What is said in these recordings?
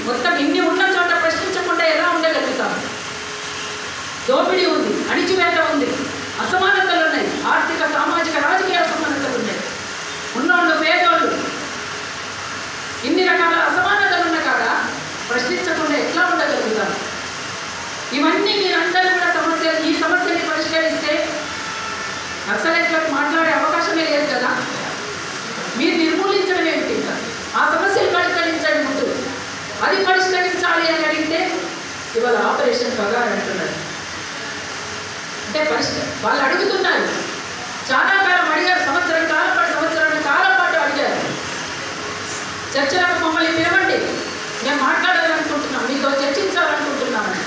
మొత్తం ఇన్ని ఉన్న చోట ప్రశ్నించకుండా ఎలా ఉండగలుగుతాం? దోపిడీ ఉంది, అణిచివేత ఉంది, అసమానతలు ఉన్నాయి, ఆర్థిక సామాజిక రాజకీయ అసమానతలు ఉన్నాయి, ఉన్నోళ్ళు పేదోళ్ళు, ఇన్ని రకాల అసమానతలు ఉన్న కాడ ప్రశ్నించకుండా ఎట్లా ఉండగలుగుతాం? ఇవన్నీ మీరందరూ కూడా ఈ సమస్యని పరిష్కరిస్తే నక్సలైట్లకు మాట్లాడే అవకాశమే లేదు కదా. మీరు నిర్మూలించడం ఏమిటి? ఆ సమస్యలు పరిష్కరించడం ఉంటుంది. అది పరిష్కరించాలి అని అడిగితే ఇవాళ ఆపరేషన్ కగారు అంటున్నారు. అంటే వాళ్ళు అడుగుతున్నారు, చాలా కాలం అడిగారు, సంవత్సరం కాలం పాటు అడిగారు. చర్చలకు మమ్మల్ని పిలవండి, మేము మాట్లాడాలనుకుంటున్నాం, మీతో చర్చించాలనుకుంటున్నామని.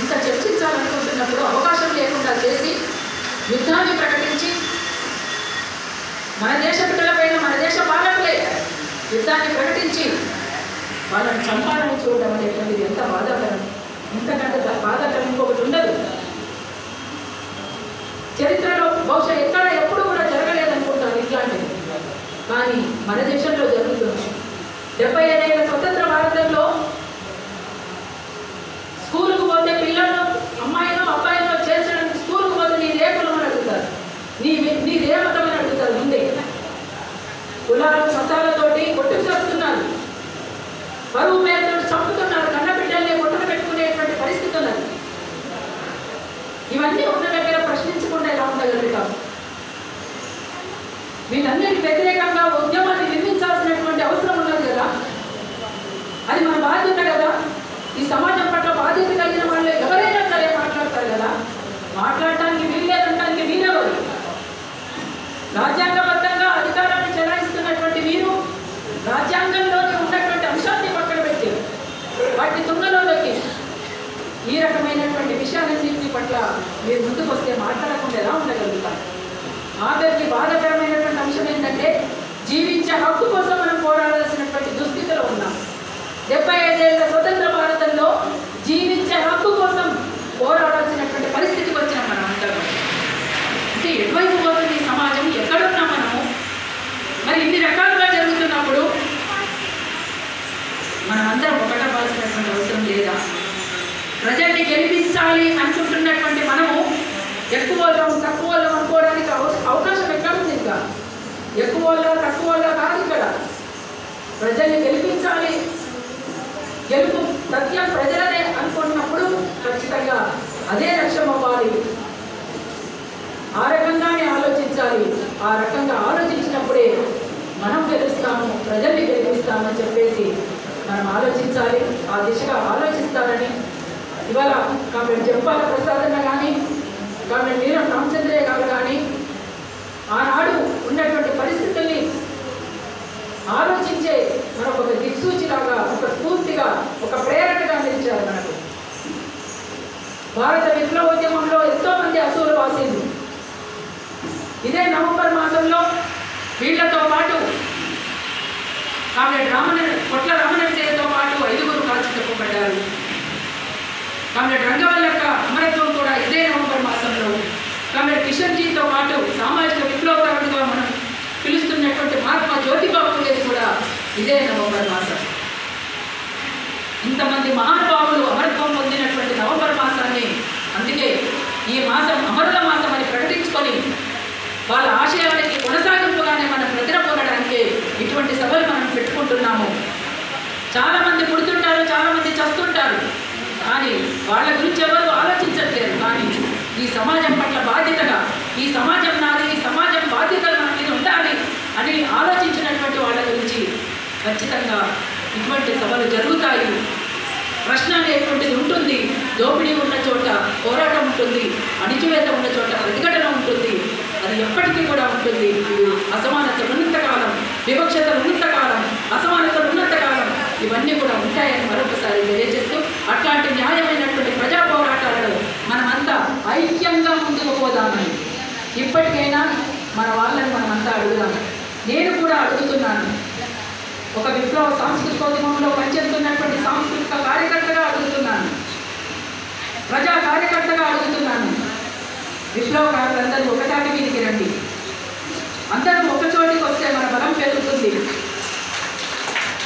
ఇంత చర్చించాలనుకుంటున్నప్పుడు అవకాశం లేకుండా చేసి యుద్ధాన్ని ప్రకటించి మన దేశ బిడ్డలపైన మన దేశ పాలకులే యుద్ధాన్ని ప్రకటించి వాళ్ళని చంపాలని చూడడం అనేటువంటిది ఎంత బాధాకరం. ఇంతకంటే బాధాకరం ఇంకొకటి ఉండదు. చరిత్రలో బహుశా ఎప్పుడు కూడా జరగలేదనుకుంటాను ఇట్లాంటిది, కానీ మన దేశంలో జరుగుతుంది. 75 ఏళ్ల స్వతంత్ర భారతంలో స్కూలుకు పోతే పిల్లలను, అమ్మాయినో అబ్బాయినో చేర్చడానికి స్కూలుకు పోతే నీ రేపులు అని అడుగుతారు, నీ దేవతం అని అడుగుతారు. ముందే కులాల మతాలతోటి కొట్టుకు చేస్తున్నారు, పరువు పేరుతో చంపుతున్నారు, కన్న బిడ్డల్ని కొట్టుకు పెట్టుకునేటువంటి పరిస్థితి ఉన్నది. ఇవన్నీ ఉన్న దగ్గర ప్రశ్నించకుండా ఎలా ఉండగలుగుతాం? వీటన్నిటి వ్యతిరేకంగా ఉద్యమాన్ని నిర్మించాల్సినటువంటి అవసరం ఉన్నది కదా. అది మన బాధ్యత కదా. ఈ సమాజం పట్ల బాధ్యత కలిగిన వాళ్ళు ఎవరైనా సరే మాట్లాడతారు కదా. మాట్లాడటానికి వీల్లేదంటానికి వీరెవరు? రాజ్యాంగబద్ధంగా అధికారాన్ని చెలాయిస్తున్నటువంటి వీరు రాజ్యాంగంలోనే ఉన్నటువంటి అంశాన్ని పక్కన పెట్టి వాటిని తుంగలోకి ఈ రకమైనటువంటి విషయాలన్నింటి పట్ల మీరు ముందుకు వస్తే మాట్లాడకుండా ఎలా ఉండగలుగుతారు? ఆఖరికి బాధాకరమైనటువంటి అంశం ఏంటంటే జీవించే హక్కు కోసం మనం పోరాడాల్సినటువంటి దుస్థితిలో ఉన్నాం. 75 ఏళ్ల స్వతంత్ర భారతంలో జీవించే హక్కు కోసం పోరాడాల్సినటువంటి పరిస్థితికి వచ్చినాం మనం అందరం. అంటే ఎటువైపు పోతుంది సమాజం? ఎక్కడున్నాం మనము? మరి ఇన్ని రకాలుగా జరుగుతున్నప్పుడు మనం అందరం ఒకటవ్వాల్సినటువంటి అవసరం లేదా? ప్రజల్ని గెలిపించాలి అనుకుంటున్నటువంటి మనము ఎక్కువ తక్కువ అనుకోవడానికి అవకాశం ఎక్కడ ఉంది? ఇంకా ఎక్కువ తక్కువ కాదు. ఇక్కడ ప్రజల్ని గెలిపించాలి, గెలుపు సత్యం ప్రజలనే అనుకున్నప్పుడు ఖచ్చితంగా అదే లక్ష్యం అవ్వాలి. ఆ రకంగానే ఆలోచించాలి. ఆ రకంగా ఆలోచించినప్పుడే మనం గెలుస్తాము, ప్రజల్ని గెలిపిస్తామని చెప్పేసి మనం ఆలోచించాలి. ఆ దిశగా ఆలోచిస్తారని ఇవాళ కామెంట్ జంపాల ప్రసాదన్న కానీ, కామెంట్ నీలం రామచంద్రయ్య గారు కానీ ఆనాడు ఉన్నటువంటి పరిస్థితుల్ని ఆలోచించే మనకు ఒక దిక్సూచిలాగా, ఒక స్ఫూర్తిగా, ఒక ప్రేరణగా నిలిచారు. మనకు భారత విప్లవోద్యమంలో ఎంతో మంది అసూలు వాసింది. ఇదే నవంబర్ మాసంలో వీళ్లతో పాటు కొట్ల రామనరసేనతో పాటు 5గురు కాల్చి చెప్పబడ్డారు. కామ్రేడ్ రంగవల్లక్క అమరత్వం కూడా ఇదే నవంబర్ మాసంలో. కామ్రేడ్ కిషన్జీతో పాటు సామాజిక విప్లవకారుడిగా మనం పిలుస్తున్నటువంటి మహాత్మా జ్యోతిబా ఫూలే కూడా ఇదే నవంబర్ మాసం. ఇంతమంది మహానుభావులు అమరత్వం పొందినటువంటి నవంబర్ మాసాన్ని, అందుకే ఈ మాసం అమరుల మాసం అని ప్రకటించుకొని వాళ్ళ ఆశయాలకి కొనసాగింపుగానే మనం నిద్రపోవడానికి ఇటువంటి సభలు మనం పెట్టుకుంటున్నాము. చాలామంది పుడుతుంటారు, చాలామంది చస్తుంటారు, కానీ వాళ్ళ గురించి ఎవరు ఆలోచించట్లేదు. కానీ ఈ సమాజం పట్ల బాధ్యతగా, ఈ సమాజం నాది, ఈ సమాజం బాధ్యతలు మన మీద ఉండాలి అని ఆలోచించినటువంటి వాళ్ళ గురించి ఖచ్చితంగా ఇటువంటి సభలు జరుగుతాయి. ప్రశ్న అనేటువంటిది ఉంటుంది. దోపిడీ ఉన్న చోట పోరాటం ఉంటుంది, అణిచివేత ఉన్న చోట ప్రతిఘటన ఉంటుంది. అది ఎప్పటికీ కూడా ఉంటుంది. అసమానతలు ఉన్నంతకాలం, వివక్షతలు ఉన్నంతకాలం, అసమానతలు ఉన్నంతకాలం ఇవన్నీ కూడా ఉంటాయని మరొకసారి తెలియజేస్తూ, అట్లాంటి న్యాయమైనటువంటి ప్రజా పోరాటాలలో మనమంతా ఐక్యంగా ముందుకు పోదామని ఇప్పటికైనా మన వాళ్ళని మనమంతా అడుగుదాం. నేను కూడా అడుగుతున్నాను. ఒక విప్లవ సాంస్కృతికోద్యమంలో పనిచేస్తున్నటువంటి సాంస్కృతిక కార్యకర్తగా అడుగుతున్నాను, ప్రజా కార్యకర్తగా అడుగుతున్నాను. విప్లవకారులందరూ ఒకటాటి మీదకి రండి. అందరూ ఒక చోటికి వస్తే మన బలం పెరుగుతుంది.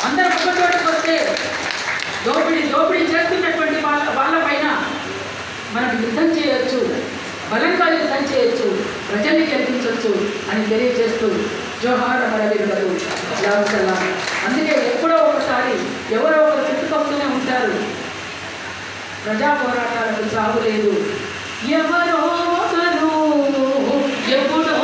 అందరం ఒక చోటకు వస్తే దోపిడీ చేస్తున్నటువంటి వాళ్ళ పైన మనం యుద్ధం చేయొచ్చు, బలంగా యుద్ధం చేయొచ్చు, ప్రజల్ని గెలిపించవచ్చు అని తెలియజేస్తూ జోహార్ అమరవీరులకు సలాం. అందుకే ఎప్పుడో ఒకసారి ఎవరో ఒకరు చుట్టుకొస్తూనే ఉంటారు, ప్రజా పోరాటాలకు చావు లేదు. ఎవరో ఒకరు ఎప్పుడో